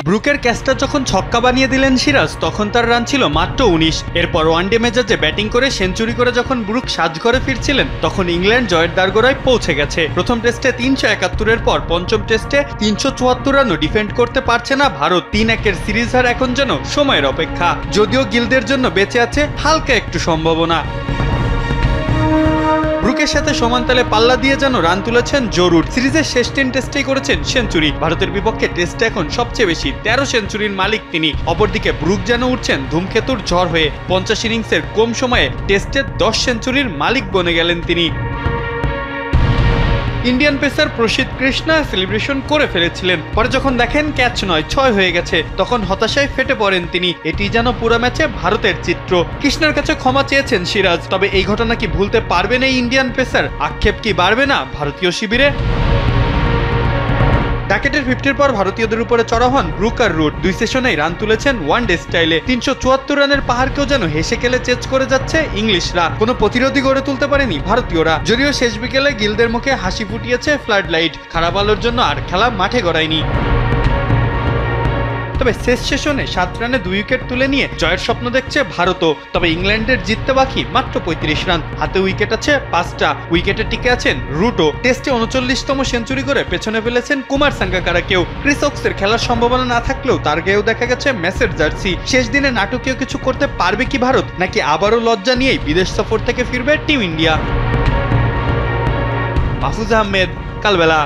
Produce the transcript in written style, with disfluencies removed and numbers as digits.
ব্রুকের ক্যাচটা যখন ছক্কা বানিয়ে দিলেন সিরাজ, তখন তার রান ছিল মাত্র ১৯। এরপর ওয়ানডে মেজাজে ব্যাটিং করে সেঞ্চুরি করে যখন ব্রুক সাজঘরে ফিরছিলেন, তখন ইংল্যান্ড জয়ের দ্বারগোড়ায় পৌঁছে গেছে। প্রথম টেস্টে ৩৭১-এর পর পঞ্চম টেস্টে ৩৭৪ রানও ডিফেন্ড করতে পারছে না ভারত। ৩-১-এর সিরিজ হার এখন যেন সময়ের অপেক্ষা, যদিও গিলদের জন্য বেঁচে আছে হালকা একটু সম্ভাবনা। ব্রুকের সাথে সমানতালে পাল্লা দিয়ে যেন রান তুলেছেন জরুর। সিরিজের শেষ ৩ টেস্টেই করেছেন সেঞ্চুরি। ভারতের বিপক্ষে টেস্টে এখন সবচেয়ে বেশি ১৩ সেঞ্চুরির মালিক তিনি। অপরদিকে ব্রুক যেন উঠছেন ধূমকেতুর ঝড় হয়ে। ৫০ ইনিংসের কম সময়ে টেস্টে ১০ সেঞ্চুরির মালিক বনে গেলেন তিনি। ইন্ডিয়ান পেসার প্রসিদ্ধ কৃষ্ণা সেলিব্রেশন করে ফেলেছিলেন, পরে যখন দেখেন ক্যাচ নয় ৬ হয়ে গেছে, তখন হতাশায় ফেটে পড়েন তিনি। এটি যেন পুরো ম্যাচে ভারতের চিত্র। কৃষ্ণার কাছে ক্ষমা চেয়েছেন সিরাজ। তবে এই ঘটনা কি ভুলতে পারবেন এই ইন্ডিয়ান পেসার? আক্ষেপ কি বাড়বে না ভারতীয় শিবিরে? ডাকেটের 50-র পর ভারতীয়দের উপরে চড়া হন ব্রুক আর রুট। ২ সেশনেই রান তুলেছেন ওয়ানডে স্টাইলে। ৩৭৪ রানের পাহাড়কেও যেন হেসে খেলে চেজ করে যাচ্ছে ইংলিশরা। কোনো প্রতিরোধী গড়ে তুলতে পারেনি ভারতীয়রা। যদিও শেষ বিকেলে গিলদের মুখে হাসি ফুটিয়েছে ফ্লাড লাইট। খারাপ আলোর জন্য আর খেলা মাঠে গড়ায়নি। তবে শেষ সেশনে ৭ রানে ২ উইকেট তুলে নিয়ে জয়ের স্বপ্ন দেখছে ভারতও। তবে ইংল্যান্ডের জিততে বাকি মাত্র ৩৫ রান। হাতে উইকেট আছে ৫টা। উইকেটে টিকে আছেন রুটও। টেস্টে ৩৯তম সেঞ্চুরি করে পেছনে ফেলেছেন কুমার সাঙ্গাকারাকেও। ক্রিস ওকসের খেলার সম্ভাবনা না থাকলেও তার গায়েও দেখা গেছে ম্যাচের জার্সি। শেষ দিনে নাটকীয় কিছু করতে পারবে কি ভারত, নাকি আবারও লজ্জা নিয়েই বিদেশ সফর থেকে ফিরবে টিম ইন্ডিয়া? মাহফুজ আহমেদ, কালবেলা।